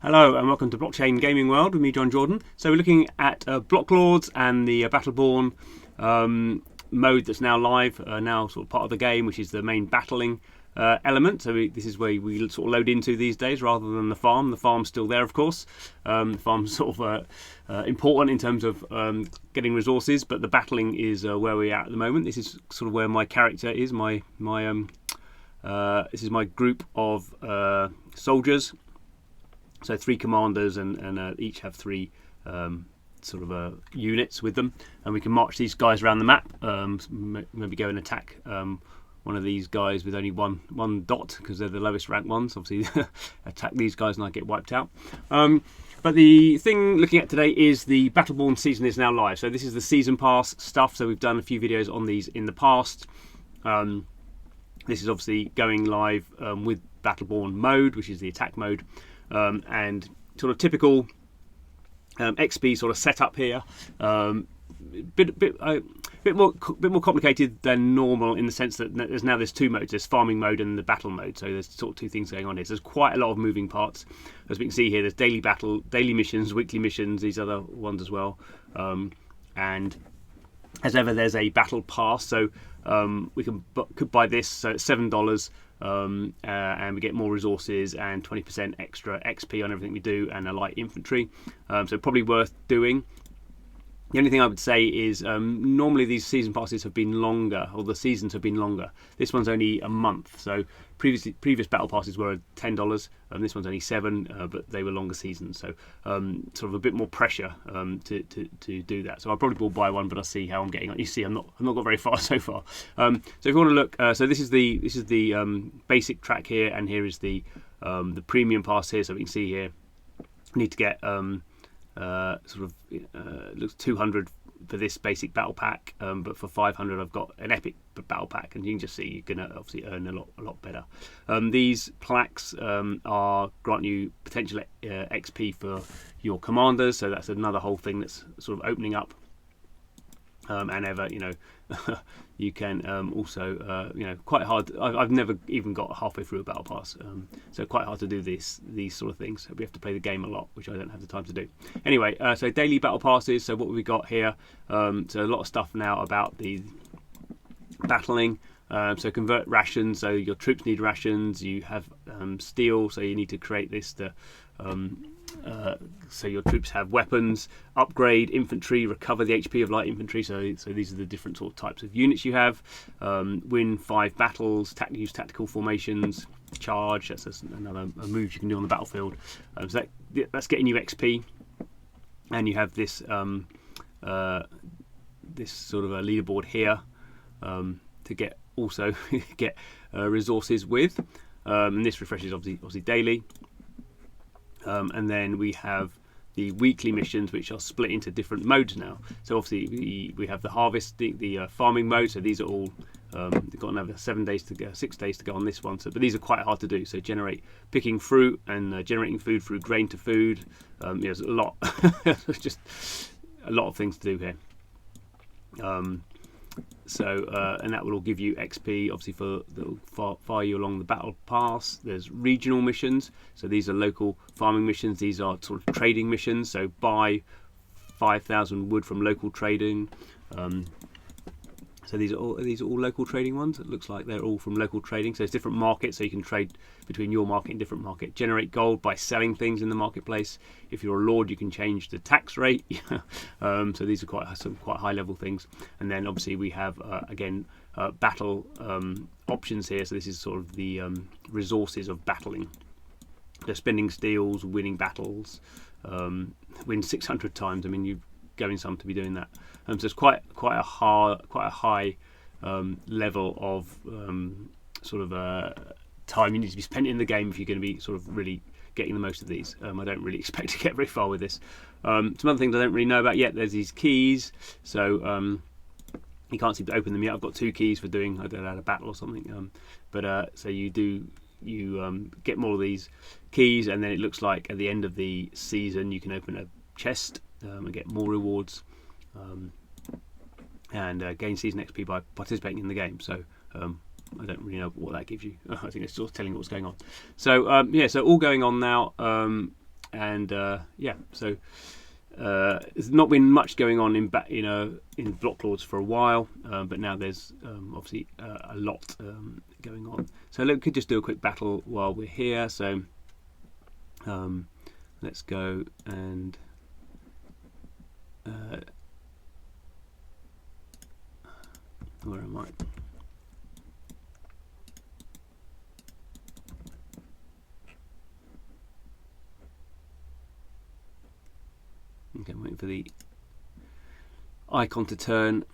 Hello and welcome to Blockchain Gaming World with me, John Jordan. So we're looking at BLOCKLORDS and the Battleborne mode that's now live, now sort of part of the game, which is the main battling element. So this is where we sort of load into these days rather than the farm. The farm's still there, of course. The farm's sort of important in terms of getting resources, but the battling is where we're at the moment. This is sort of where my character is. This is my group of soldiers. So 3 commanders and each have 3 units with them, and we can march these guys around the map. Maybe go and attack one of these guys with only one dot because they're the lowest ranked ones. Obviously, attack these guys and I get wiped out. But the thing looking at today is the Battleborne season is now live. So this is the season pass stuff. So we've done a few videos on these in the past. This is obviously going live with Battleborne mode, which is the attack mode. And sort of typical XP sort of setup here, bit more complicated than normal in the sense that there's 2 modes. There's farming mode and the battle mode. So there's sort of 2 things going on here. So there's quite a lot of moving parts, as we can see here. There's daily missions, weekly missions, these other ones as well, and as ever, there's a battle pass. So we could buy this. So it's $7. And we get more resources and 20% extra XP on everything we do, and a light infantry. So probably worth doing. The only thing I would say is normally these season passes have been longer, or the seasons have been longer. This one's only a month. So previous battle passes were $10, and this one's only $7, but they were longer seasons. So sort of a bit more pressure to do that. So I probably will buy one, but I'll see how I'm getting on. You see, I've not got very far so far. So if you want to look, so this is the basic track here, and here is the premium pass here. So we can see here, we need to get looks 200 for this basic battle pack, but for 500 I've got an epic battle pack, and you can just see you're gonna obviously earn a lot better. These plaques grant you potential XP for your commanders, so that's another whole thing that's sort of opening up. And ever, you can also, quite hard. I've never even got halfway through a battle pass, so quite hard to do these sort of things. We have to play the game a lot, which I don't have the time to do. Anyway, so daily battle passes. So what we got here? So a lot of stuff now about the battling. So convert rations. So your troops need rations. You have steel, so you need to create this so your troops have weapons, upgrade infantry, recover the HP of light infantry. So these are the different sort of types of units you have. Win 5 battles, use tactical formations, charge. That's another move you can do on the battlefield. So that's getting you XP, and you have this this sort of a leaderboard here to get resources with. And this refreshes obviously daily. And then we have the weekly missions, which are split into different modes now. So obviously we have the harvest, the farming mode. So these are all they've got another 6 days to go on this one. But these are quite hard to do. So picking fruit and generating food through grain to food. There's a lot, just a lot of things to do here. And that will all give you XP, obviously, that'll fire you along the battle pass. There's regional missions, so these are local farming missions. These are sort of trading missions, so buy 5,000 wood from local trading. So these are all local trading ones. It looks like they're all from local trading. So it's different markets, so you can trade between your market and different market. Generate gold by selling things in the marketplace. If you're a lord, you can change the tax rate. So these are some quite high level things. And then obviously we have battle options here. So this is sort of the resources of battling. So spending steals, winning battles, win 600 times. I mean, you going some to be doing that. So it's quite a high level of time you need to be spent in the game if you're going to be sort of really getting the most of these. I don't really expect to get very far with this. Some other things I don't really know about yet. There's these keys. So you can't seem to open them yet. I've got 2 keys for doing, I don't know, a battle or something. So you get more of these keys, and then it looks like at the end of the season you can open a chest and get more rewards, and gain season XP by participating in the game. So I don't really know what that gives you. I think it's sort of telling you what's going on. So so all going on now. and yeah, so there's not been much going on in Blocklords for a while, but now there's obviously a lot going on. So we could just do a quick battle while we're here. So let's go and where am I? Okay, I'm waiting for the icon to turn.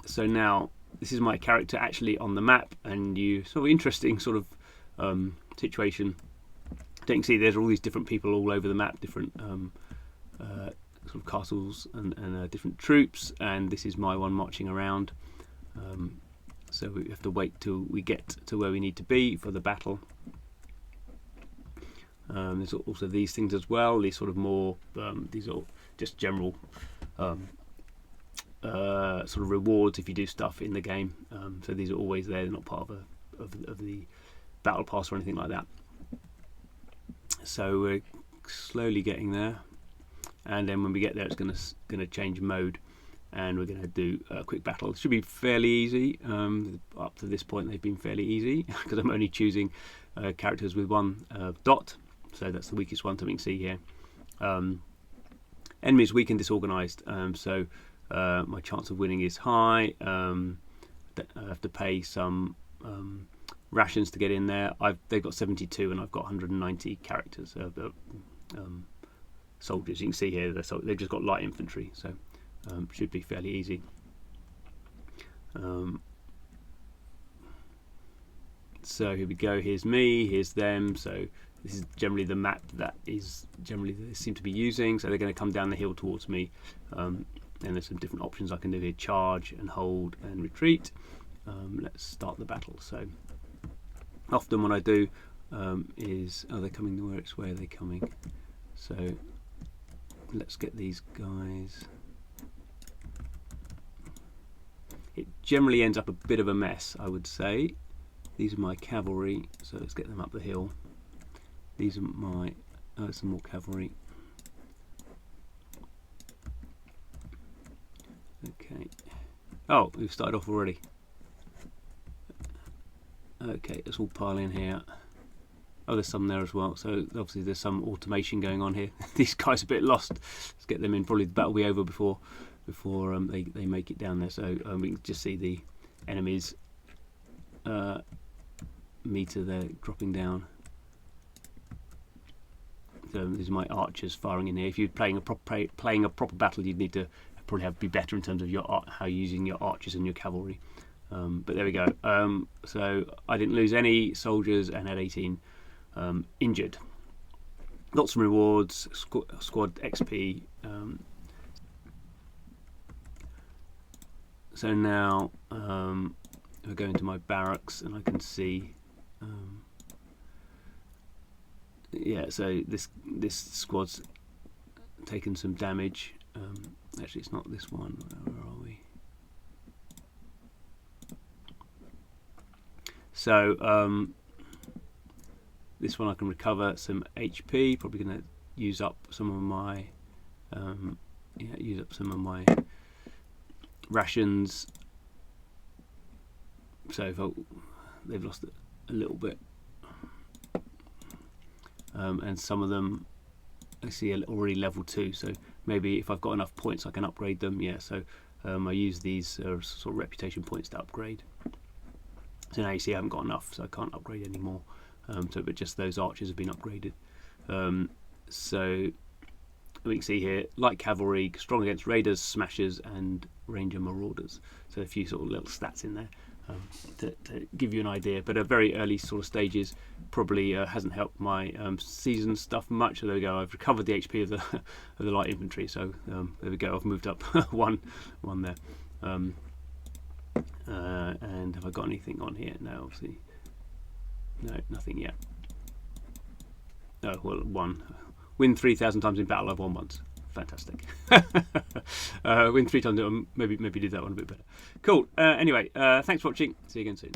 So now this is my character actually on the map, and you sort of interesting sort of situation. Don't you see there's all these different people all over the map, different sort of castles and different troops, and this is my one marching around. So we have to wait till we get to where we need to be for the battle. There's also these things as well. These sort of more these are just general sort of rewards if you do stuff in the game. So these are always there. They're not part of the battle pass or anything like that. So we're slowly getting there, and then when we get there, it's going to change mode, and we're going to do a quick battle. It should be fairly easy. Up to this point, they've been fairly easy because I'm only choosing characters with one dot. So that's the weakest one. So we can see here. Enemies weak and disorganized. So my chance of winning is high. I have to pay some rations to get in there. They've got 72 and I've got 190 characters, soldiers. You can see here they've just got light infantry, so should be fairly easy. So here we go. Here's me. Here's them. So this is generally the map that is generally they seem to be using. So they're going to come down the hill towards me, and there's some different options I can do here: charge and hold and retreat. Let's start the battle. So often what I do is, they're coming. Where are they coming? So let's get these guys. It generally ends up a bit of a mess, I would say. These are my cavalry, so let's get them up the hill. These are my some more cavalry. Okay. Oh, we've started off already. Okay, let's all pile in here. Oh, there's some there as well. So obviously there's some automation going on here. These guys are a bit lost. Let's get them in. Probably the battle will be over before they make it down there. So we can just see the enemies meter there dropping down. So these are my archers firing in here. If you're playing a proper battle, you'd need to probably be better in terms of how you're using your archers and your cavalry. But there we go. So I didn't lose any soldiers and had 18 injured. Lots of rewards, squad XP. So now I go into my barracks and I can see. Yeah, so this squad's taken some damage. Actually, it's not this one. Where are we? So this one I can recover some HP. Probably going to use up some of my rations. So if they've lost a little bit, and some of them I see are already level 2. So maybe if I've got enough points, I can upgrade them. Yeah. So I use these sort of reputation points to upgrade. So now you see I haven't got enough, so I can't upgrade anymore. But just those archers have been upgraded. So we can see here, light cavalry, strong against raiders, smashers, and ranger marauders. So a few sort of little stats in there to give you an idea. But at very early sort of stages, probably hasn't helped my season stuff much. So there we go. I've recovered the HP of the light infantry. So there we go. I've moved up one there. And have I got anything on here? No, obviously. No, nothing yet. Oh, well, one. Win 3,000 times in battle. I've won once. Fantastic. Win 3 times. Maybe do that one a bit better. Cool. Anyway, thanks for watching. See you again soon.